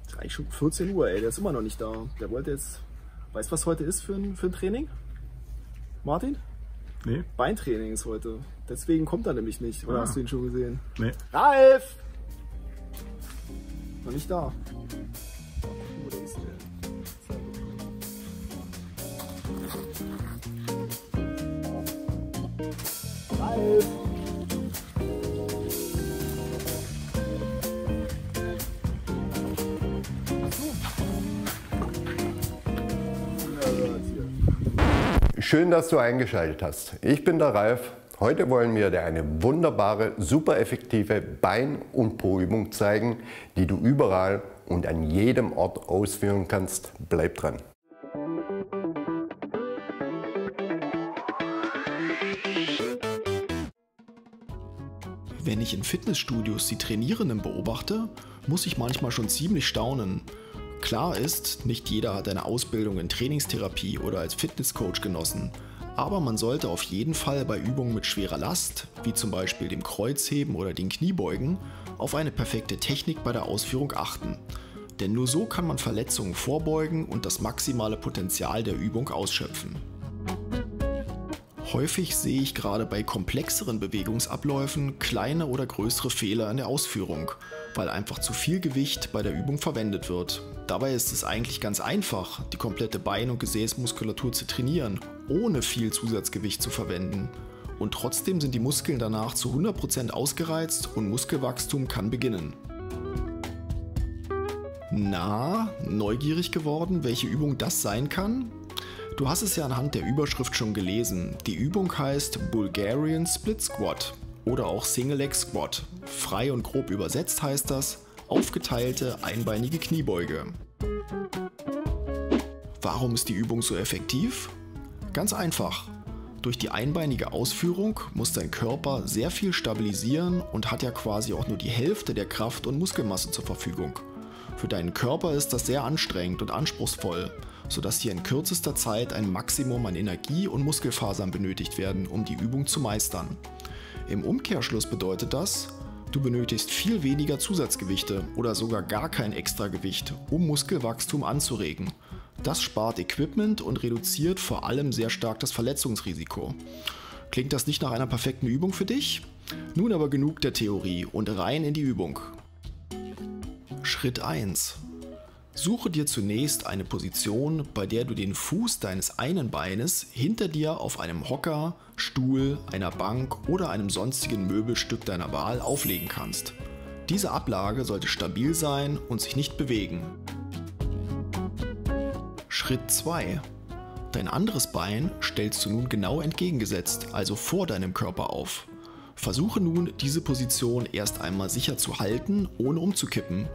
Ist eigentlich schon 14 Uhr, ey, der ist immer noch nicht da. Der wollte jetzt, weißt du, was heute ist für ein Training? Martin? Nee. Beintraining ist heute. Deswegen kommt er nämlich nicht. Oder hast du ihn schon gesehen? Nee. Ralf! Noch nicht da. Wo ist der? Ralf! Schön, dass du eingeschaltet hast. Ich bin der Ralf. Heute wollen wir dir eine wunderbare, super effektive Bein- und Po-Übung zeigen, die du überall und an jedem Ort ausführen kannst. Bleib dran. Wenn ich in Fitnessstudios die Trainierenden beobachte, muss ich manchmal schon ziemlich staunen. Klar ist, nicht jeder hat eine Ausbildung in Trainingstherapie oder als Fitnesscoach genossen, aber man sollte auf jeden Fall bei Übungen mit schwerer Last, wie zum Beispiel dem Kreuzheben oder den Kniebeugen, auf eine perfekte Technik bei der Ausführung achten. Denn nur so kann man Verletzungen vorbeugen und das maximale Potenzial der Übung ausschöpfen. Häufig sehe ich gerade bei komplexeren Bewegungsabläufen kleine oder größere Fehler in der Ausführung, weil einfach zu viel Gewicht bei der Übung verwendet wird. Dabei ist es eigentlich ganz einfach, die komplette Bein- und Gesäßmuskulatur zu trainieren, ohne viel Zusatzgewicht zu verwenden. Und trotzdem sind die Muskeln danach zu 100% ausgereizt und Muskelwachstum kann beginnen. Na, neugierig geworden, welche Übung das sein kann? Du hast es ja anhand der Überschrift schon gelesen. Die Übung heißt Bulgarian Split Squat oder auch Single Leg Squat. Frei und grob übersetzt heißt das aufgeteilte einbeinige Kniebeuge. Warum ist die Übung so effektiv? Ganz einfach. Durch die einbeinige Ausführung muss dein Körper sehr viel stabilisieren und hat ja quasi auch nur die Hälfte der Kraft und Muskelmasse zur Verfügung. Für deinen Körper ist das sehr anstrengend und anspruchsvoll, sodass hier in kürzester Zeit ein Maximum an Energie und Muskelfasern benötigt werden, um die Übung zu meistern. Im Umkehrschluss bedeutet das, du benötigst viel weniger Zusatzgewichte oder sogar gar kein Extragewicht, um Muskelwachstum anzuregen. Das spart Equipment und reduziert vor allem sehr stark das Verletzungsrisiko. Klingt das nicht nach einer perfekten Übung für dich? Nun aber genug der Theorie und rein in die Übung. Schritt 1. Suche dir zunächst eine Position, bei der du den Fuß deines einen Beines hinter dir auf einem Hocker, Stuhl, einer Bank oder einem sonstigen Möbelstück deiner Wahl auflegen kannst. Diese Ablage sollte stabil sein und sich nicht bewegen. Schritt 2. Dein anderes Bein stellst du nun genau entgegengesetzt, also vor deinem Körper auf. Versuche nun, diese Position erst einmal sicher zu halten, ohne umzukippen.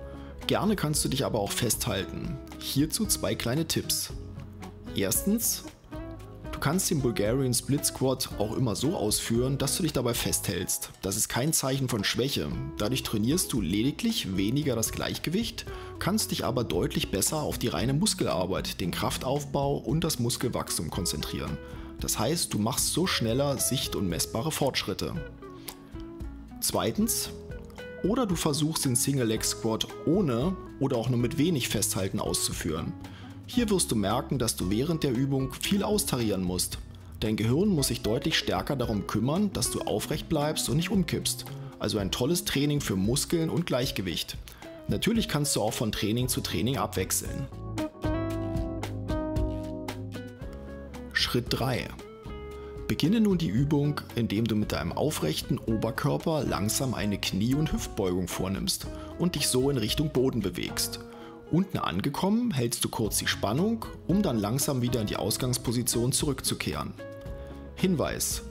Gerne kannst du dich aber auch festhalten. Hierzu 2 kleine Tipps. Erstens, du kannst den Bulgarian Split Squat auch immer so ausführen, dass du dich dabei festhältst. Das ist kein Zeichen von Schwäche. Dadurch trainierst du lediglich weniger das Gleichgewicht, kannst dich aber deutlich besser auf die reine Muskelarbeit, den Kraftaufbau und das Muskelwachstum konzentrieren. Das heißt, du machst so schneller sicht- und messbare Fortschritte. Zweitens, oder du versuchst den Single Leg Squat ohne oder auch nur mit wenig Festhalten auszuführen. Hier wirst du merken, dass du während der Übung viel austarieren musst. Dein Gehirn muss sich deutlich stärker darum kümmern, dass du aufrecht bleibst und nicht umkippst. Also ein tolles Training für Muskeln und Gleichgewicht. Natürlich kannst du auch von Training zu Training abwechseln. Schritt 3. Beginne nun die Übung, indem du mit deinem aufrechten Oberkörper langsam eine Knie- und Hüftbeugung vornimmst und dich so in Richtung Boden bewegst. Unten angekommen hältst du kurz die Spannung, um dann langsam wieder in die Ausgangsposition zurückzukehren. Hinweis: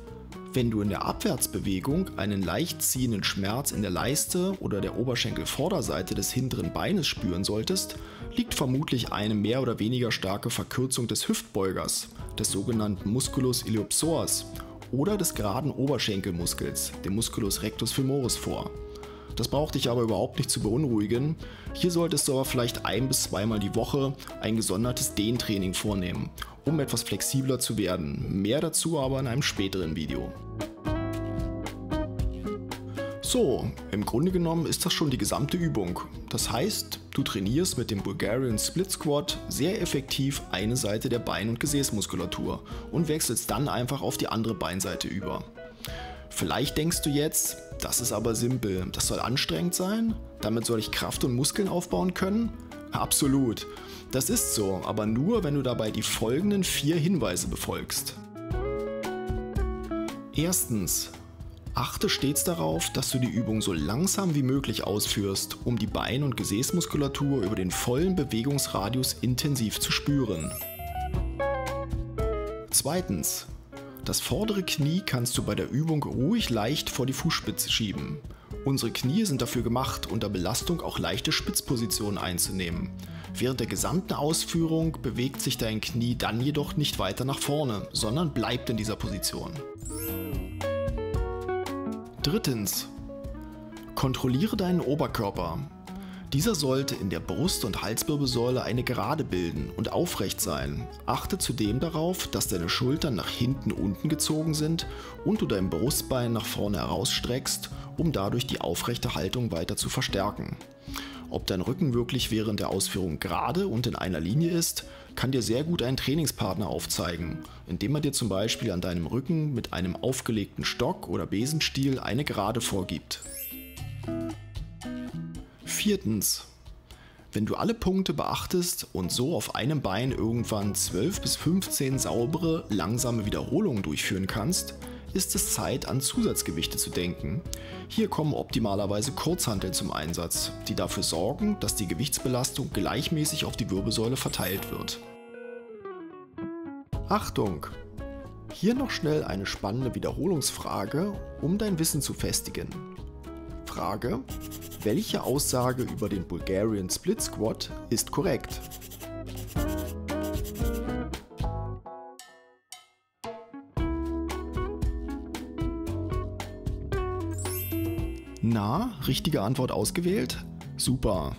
Wenn du in der Abwärtsbewegung einen leicht ziehenden Schmerz in der Leiste oder der Oberschenkelvorderseite des hinteren Beines spüren solltest, liegt vermutlich eine mehr oder weniger starke Verkürzung des Hüftbeugers, des sogenannten Musculus iliopsoas oder des geraden Oberschenkelmuskels, dem Musculus rectus femoris vor. Das braucht dich aber überhaupt nicht zu beunruhigen. Hier solltest du aber vielleicht 1- bis 2-mal die Woche ein gesondertes Dehntraining vornehmen, um etwas flexibler zu werden. Mehr dazu aber in einem späteren Video. So, im Grunde genommen ist das schon die gesamte Übung. Das heißt, du trainierst mit dem Bulgarian Split Squat sehr effektiv eine Seite der Bein- und Gesäßmuskulatur und wechselst dann einfach auf die andere Beinseite über. Vielleicht denkst du jetzt, das ist aber simpel, das soll anstrengend sein? Damit soll ich Kraft und Muskeln aufbauen können? Absolut, das ist so, aber nur, wenn du dabei die folgenden 4 Hinweise befolgst. Erstens. Achte stets darauf, dass du die Übung so langsam wie möglich ausführst, um die Bein- und Gesäßmuskulatur über den vollen Bewegungsradius intensiv zu spüren. Zweitens. Das vordere Knie kannst du bei der Übung ruhig leicht vor die Fußspitze schieben. Unsere Knie sind dafür gemacht, unter Belastung auch leichte Spitzpositionen einzunehmen. Während der gesamten Ausführung bewegt sich dein Knie dann jedoch nicht weiter nach vorne, sondern bleibt in dieser Position. Drittens. Kontrolliere deinen Oberkörper. Dieser sollte in der Brust- und Halswirbelsäule eine Gerade bilden und aufrecht sein. Achte zudem darauf, dass deine Schultern nach hinten unten gezogen sind und du dein Brustbein nach vorne herausstreckst, um dadurch die aufrechte Haltung weiter zu verstärken. Ob dein Rücken wirklich während der Ausführung gerade und in einer Linie ist, kann dir sehr gut ein Trainingspartner aufzeigen, indem er dir zum Beispiel an deinem Rücken mit einem aufgelegten Stock oder Besenstiel eine Gerade vorgibt. Viertens. Wenn du alle Punkte beachtest und so auf einem Bein irgendwann 12 bis 15 saubere, langsame Wiederholungen durchführen kannst, ist es Zeit, an Zusatzgewichte zu denken. Hier kommen optimalerweise Kurzhanteln zum Einsatz, die dafür sorgen, dass die Gewichtsbelastung gleichmäßig auf die Wirbelsäule verteilt wird. Achtung! Hier noch schnell eine spannende Wiederholungsfrage, um dein Wissen zu festigen. Frage: Welche Aussage über den Bulgarian Split Squat ist korrekt? Na, richtige Antwort ausgewählt? Super!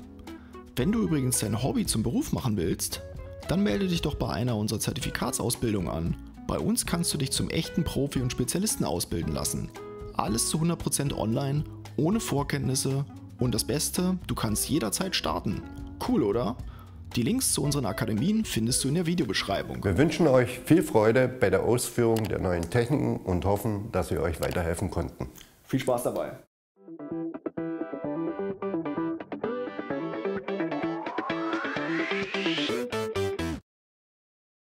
Wenn du übrigens dein Hobby zum Beruf machen willst, dann melde dich doch bei einer unserer Zertifikatsausbildungen an. Bei uns kannst du dich zum echten Profi und Spezialisten ausbilden lassen. Alles zu 100% online, ohne Vorkenntnisse und das Beste, du kannst jederzeit starten. Cool, oder? Die Links zu unseren Akademien findest du in der Videobeschreibung. Wir wünschen euch viel Freude bei der Ausführung der neuen Techniken und hoffen, dass wir euch weiterhelfen konnten. Viel Spaß dabei!